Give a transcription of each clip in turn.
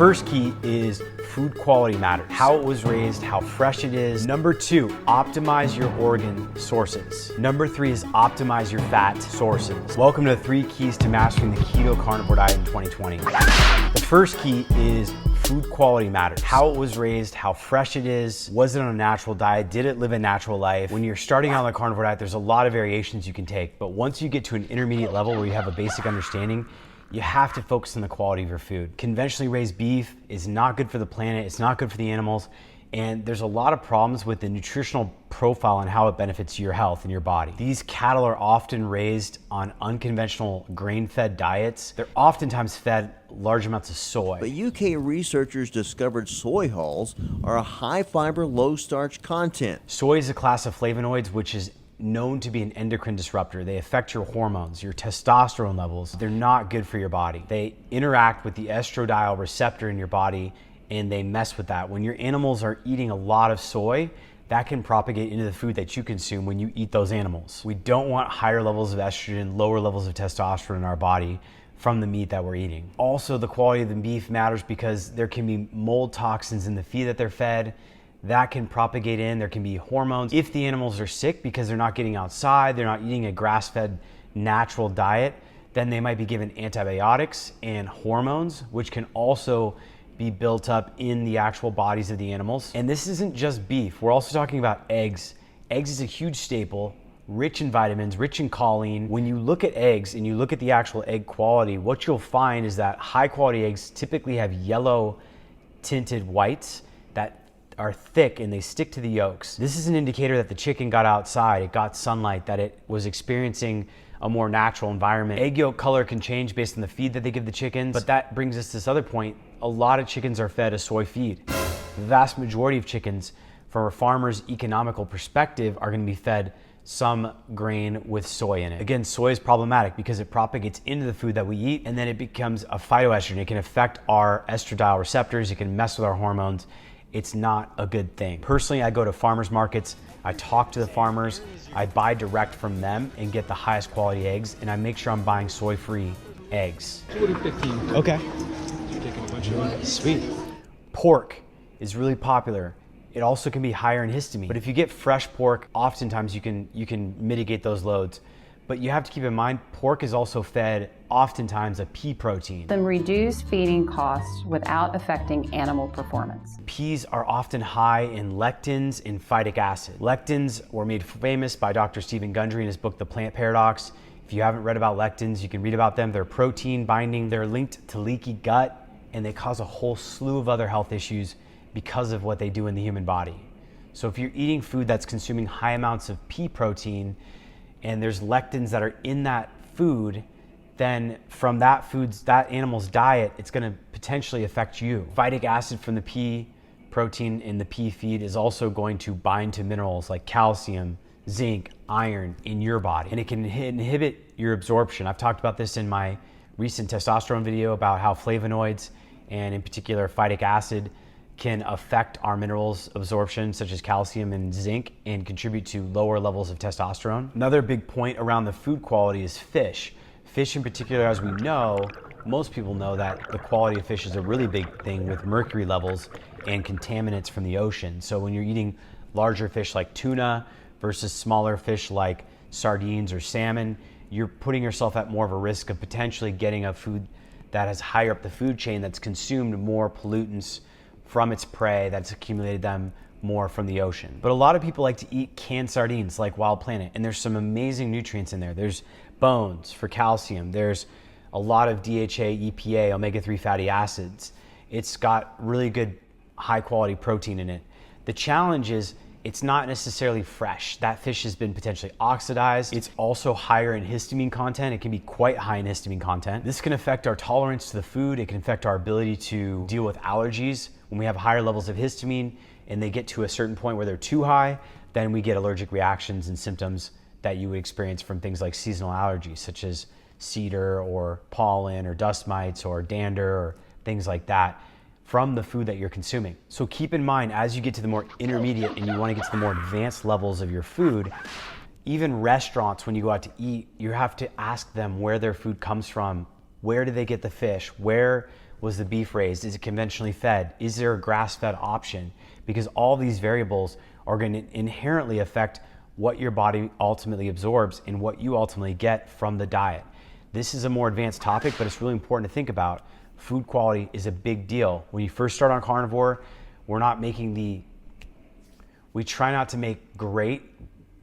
first key is food quality matters. How it was raised, how fresh it is. Number 2, optimize your organ sources. Number 3 is optimize your fat sources. Welcome to 3 keys to mastering the keto carnivore diet in 2020. The first key is food quality matters. How it was raised, how fresh it is, was it on a natural diet, did it live a natural life? When you're starting out on the carnivore diet, there's a lot of variations you can take, but once you get to an intermediate level where you have a basic understanding, you have to focus on the quality of your food. Conventionally raised beef is not good for the planet, it's not good for the animals, and there's a lot of problems with the nutritional profile and how it benefits your health and your body. These cattle are often raised on unconventional grain-fed diets. They're oftentimes fed large amounts of soy. But UK researchers discovered soy hulls are a high-fiber, low-starch content. Soy is a class of flavonoids which is known to be an endocrine disruptor. They affect your hormones, your testosterone levels. They're not good for your body. They interact with the estradiol receptor in your body and they mess with that. When your animals are eating a lot of soy, that can propagate into the food that you consume when you eat those animals. We don't want higher levels of estrogen, lower levels of testosterone in our body from the meat that we're eating. Also, the quality of the beef matters because there can be mold toxins in the feed that they're fed. That can propagate in, there can be hormones. If the animals are sick because they're not getting outside, they're not eating a grass-fed natural diet, then they might be given antibiotics and hormones, which can also be built up in the actual bodies of the animals. And this isn't just beef, we're also talking about eggs. Eggs is a huge staple, rich in vitamins, rich in choline. When you look at eggs and you look at the actual egg quality, what you'll find is that high quality eggs typically have yellow tinted whites that are thick and they stick to the yolks. This is an indicator that the chicken got outside, it got sunlight, that it was experiencing a more natural environment. Egg yolk color can change based on the feed that they give the chickens, but that brings us to this other point. A lot of chickens are fed a soy feed. The vast majority of chickens, from a farmer's economical perspective, are gonna be fed some grain with soy in it. Again, soy is problematic because it propagates into the food that we eat and then it becomes a phytoestrogen. It can affect our estradiol receptors, it can mess with our hormones. It's not a good thing. Personally, I go to farmers markets, I talk to the farmers, I buy direct from them and get the highest quality eggs, and I make sure I'm buying soy-free eggs. 215. Okay. You're taking a bunch of money. Sweet. Pork is really popular. It also can be higher in histamine. But if you get fresh pork, oftentimes you can mitigate those loads. But you have to keep in mind, pork is also fed oftentimes a pea protein. Then reduce feeding costs without affecting animal performance. Peas are often high in lectins and phytic acid. Lectins were made famous by Dr. Stephen Gundry in his book, The Plant Paradox. If you haven't read about lectins, you can read about them. They're protein binding, they're linked to leaky gut, and they cause a whole slew of other health issues because of what they do in the human body. So if you're eating food that's consuming high amounts of pea protein, and there's lectins that are in that food, then from that animal's diet, it's gonna potentially affect you. Phytic acid from the pea protein in the pea feed is also going to bind to minerals like calcium, zinc, iron in your body, and it can inhibit your absorption. I've talked about this in my recent testosterone video about how flavonoids, and in particular phytic acid, can affect our minerals absorption, such as calcium and zinc, and contribute to lower levels of testosterone. Another big point around the food quality is fish. Fish in particular, as we know, most people know that the quality of fish is a really big thing with mercury levels and contaminants from the ocean. So when you're eating larger fish like tuna versus smaller fish like sardines or salmon, you're putting yourself at more of a risk of potentially getting a food that has higher up the food chain that's consumed more pollutants from its prey, that's accumulated them more from the ocean. But a lot of people like to eat canned sardines like Wild Planet, and there's some amazing nutrients in there. There's bones for calcium, there's a lot of DHA, EPA, omega-3 fatty acids. It's got really good high quality protein in it. The challenge is it's not necessarily fresh. That fish has been potentially oxidized. It's also higher in histamine content. It can be quite high in histamine content. This can affect our tolerance to the food. It can affect our ability to deal with allergies. When we have higher levels of histamine and they get to a certain point where they're too high, then we get allergic reactions and symptoms that you would experience from things like seasonal allergies, such as cedar or pollen or dust mites or dander or things like that from the food that you're consuming. So keep in mind, as you get to the more intermediate and you want to get to the more advanced levels of your food, even restaurants, when you go out to eat, you have to ask them where their food comes from. Where do they get the fish? Where Was the beef raised? Is it conventionally fed? Is there a grass-fed option? Because all these variables are going to inherently affect what your body ultimately absorbs and what you ultimately get from the diet. This is a more advanced topic, but it's really important to think about. Food quality is a big deal. When you first start on carnivore, we try not to make great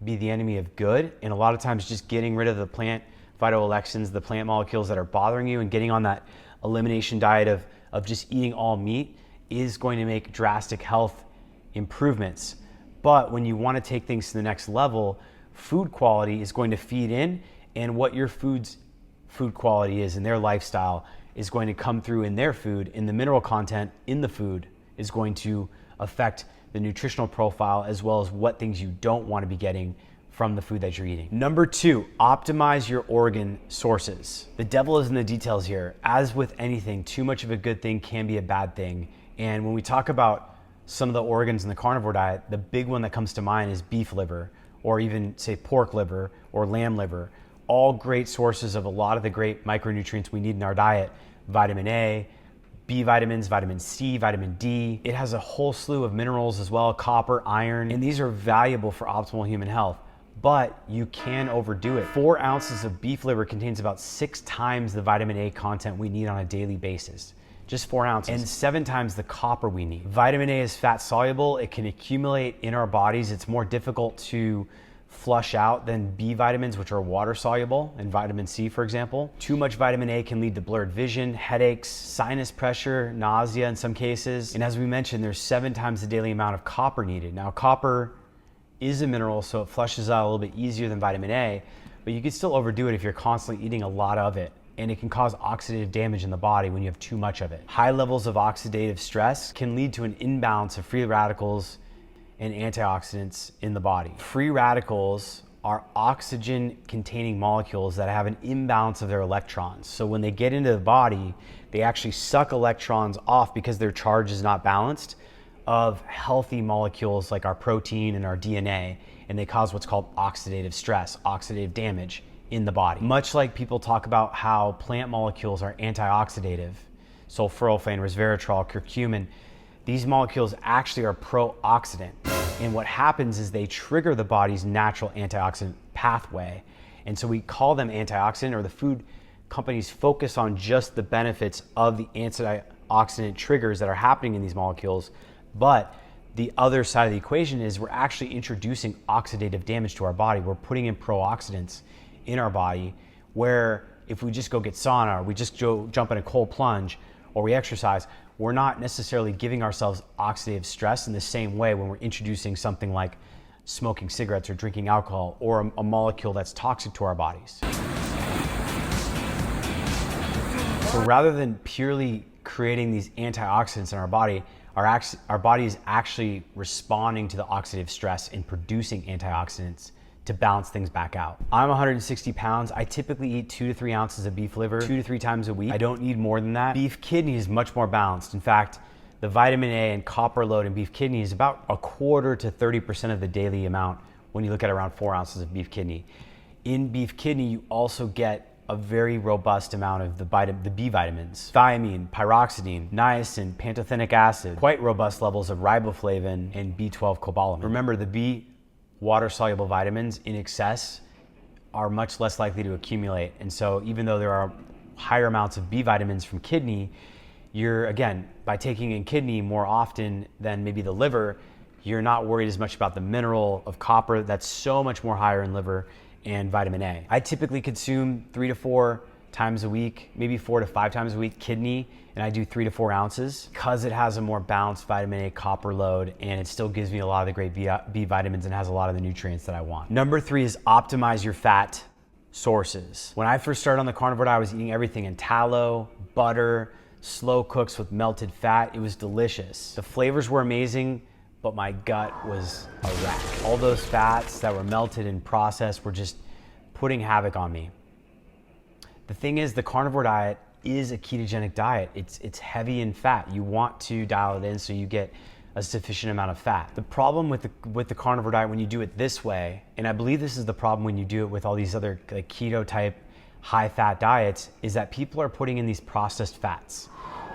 be the enemy of good. And a lot of times just getting rid of the plant phytoalexins, the plant molecules that are bothering you, and getting on that elimination diet of just eating all meat is going to make drastic health improvements. But when you want to take things to the next level, food quality is going to feed in, and what your food's food quality is in their lifestyle is going to come through in their food, and the mineral content in the food is going to affect the nutritional profile as well as what things you don't want to be getting from the food that you're eating. Number 2, optimize your organ sources. The devil is in the details here. As with anything, too much of a good thing can be a bad thing. And when we talk about some of the organs in the carnivore diet, the big one that comes to mind is beef liver, or even say pork liver or lamb liver. All great sources of a lot of the great micronutrients we need in our diet. Vitamin A, B vitamins, vitamin C, vitamin D. It has a whole slew of minerals as well, copper, iron, and these are valuable for optimal human health. But you can overdo it. 4 ounces of beef liver contains about 6 times the vitamin A content we need on a daily basis. Just 4 ounces. And 7 times the copper we need. Vitamin A is fat soluble. It can accumulate in our bodies. It's more difficult to flush out than B vitamins, which are water soluble, and vitamin C, for example. Too much vitamin A can lead to blurred vision, headaches, sinus pressure, nausea in some cases. And as we mentioned, there's 7 times the daily amount of copper needed. Now, copper is a mineral, so it flushes out a little bit easier than vitamin A, but you can still overdo it if you're constantly eating a lot of it, and it can cause oxidative damage in the body when you have too much of it. High levels of oxidative stress can lead to an imbalance of free radicals and antioxidants in the body. Free radicals are oxygen-containing molecules that have an imbalance of their electrons. So when they get into the body, they actually suck electrons off because their charge is not balanced of healthy molecules like our protein and our DNA, and they cause what's called oxidative stress, oxidative damage in the body. Much like people talk about how plant molecules are antioxidative, sulforaphane, resveratrol, curcumin, these molecules actually are pro-oxidant. And what happens is they trigger the body's natural antioxidant pathway. And so we call them antioxidant, or the food companies focus on just the benefits of the antioxidant triggers that are happening in these molecules. But the other side of the equation is we're actually introducing oxidative damage to our body. We're putting in pro-oxidants in our body, where if we just go get sauna, or we just jump in a cold plunge, or we exercise, we're not necessarily giving ourselves oxidative stress in the same way when we're introducing something like smoking cigarettes or drinking alcohol, or a molecule that's toxic to our bodies. So rather than purely creating these antioxidants in our body, our body is actually responding to the oxidative stress and producing antioxidants to balance things back out. I'm 160 pounds. I typically eat 2 to 3 ounces of beef liver 2 to 3 times a week. I don't need more than that. Beef kidney is much more balanced. In fact, the vitamin A and copper load in beef kidney is about 1/4 to 30% of the daily amount when you look at around 4 ounces of beef kidney. In beef kidney, you also get a very robust amount of the B vitamins, thiamine, pyroxidine, niacin, pantothenic acid, quite robust levels of riboflavin and B12 cobalamin. Remember, the B water-soluble vitamins in excess are much less likely to accumulate. And so even though there are higher amounts of B vitamins from kidney, you're, again, by taking in kidney more often than maybe the liver, you're not worried as much about the mineral of copper that's so much more higher in liver and vitamin A. I typically consume 3 to 4 times a week, maybe 4 to 5 times a week kidney, and I do 3 to 4 ounces because it has a more balanced vitamin A copper load, and it still gives me a lot of the great B vitamins and has a lot of the nutrients that I want. Number 3 is optimize your fat sources. When I first started on the carnivore diet, I was eating everything in tallow, butter, slow cooks with melted fat. It was delicious. The flavors were amazing, but my gut was a wreck. All those fats that were melted and processed were just putting havoc on me. The thing is, the carnivore diet is a ketogenic diet. It's heavy in fat. You want to dial it in so you get a sufficient amount of fat. The problem with the carnivore diet when you do it this way, and I believe this is the problem when you do it with all these other like keto type high fat diets, is that people are putting in these processed fats.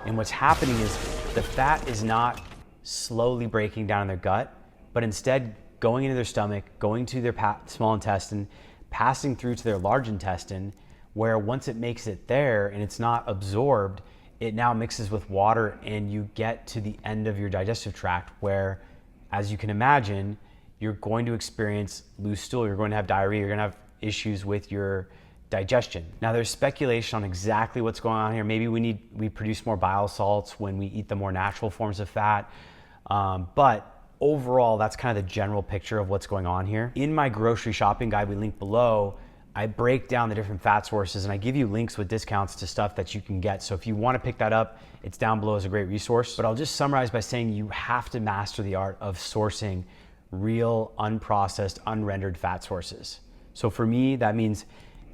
And what's happening is the fat is not slowly breaking down in their gut, but instead going into their stomach, going to their small intestine, passing through to their large intestine, where once it makes it there and it's not absorbed, it now mixes with water and you get to the end of your digestive tract where, as you can imagine, you're going to experience loose stool, you're going to have diarrhea, you're going to have issues with your digestion. Now there's speculation on exactly what's going on here. Maybe we produce more bile salts when we eat the more natural forms of fat, but overall, that's kind of the general picture of what's going on here. In my grocery shopping guide we link below, I break down the different fat sources and I give you links with discounts to stuff that you can get. So if you want to pick that up, it's down below as a great resource. But I'll just summarize by saying you have to master the art of sourcing real, unprocessed, unrendered fat sources. So for me, that means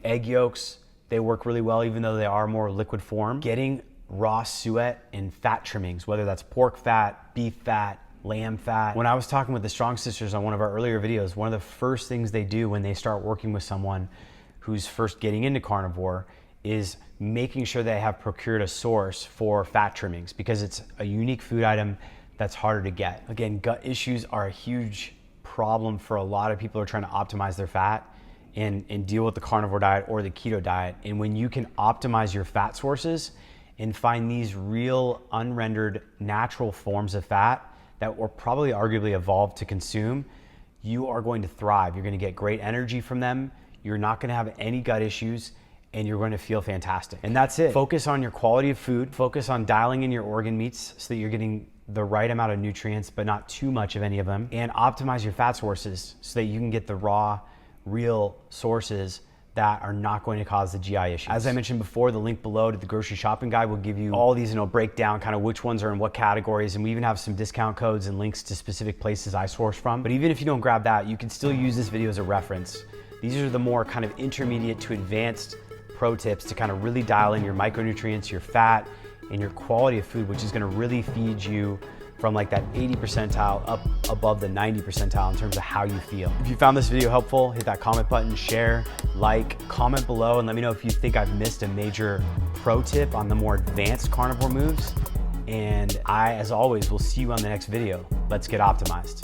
egg yolks. They work really well even though they are more liquid form. Getting raw suet and fat trimmings, whether that's pork fat, beef fat, lamb fat. When I was talking with the Strong Sisters on one of our earlier videos, one of the first things they do when they start working with someone who's first getting into carnivore is making sure they have procured a source for fat trimmings because it's a unique food item that's harder to get. Again, gut issues are a huge problem for a lot of people who are trying to optimize their fat and deal with the carnivore diet or the keto diet. And when you can optimize your fat sources and find these real unrendered natural forms of fat that were probably arguably evolved to consume, you are going to thrive. You're going to get great energy from them. You're not going to have any gut issues and you're going to feel fantastic. And that's it. Focus on your quality of food. Focus on dialing in your organ meats so that you're getting the right amount of nutrients, but not too much of any of them. And optimize your fat sources so that you can get the raw, real sources that are not going to cause the GI issues. As I mentioned before, the link below to the grocery shopping guide will give you all these, break down kind of which ones are in what categories, and we even have some discount codes and links to specific places I source from. But even if you don't grab that, you can still use this video as a reference. These are the more kind of intermediate to advanced pro tips to kind of really dial in your micronutrients, your fat, and your quality of food, which is gonna really feed you from like that 80 percentile up above the 90 percentile in terms of how you feel. If you found this video helpful, hit that comment button, share, like, comment below, and let me know if you think I've missed a major pro tip on the more advanced carnivore moves. And I, as always, will see you on the next video. Let's get optimized.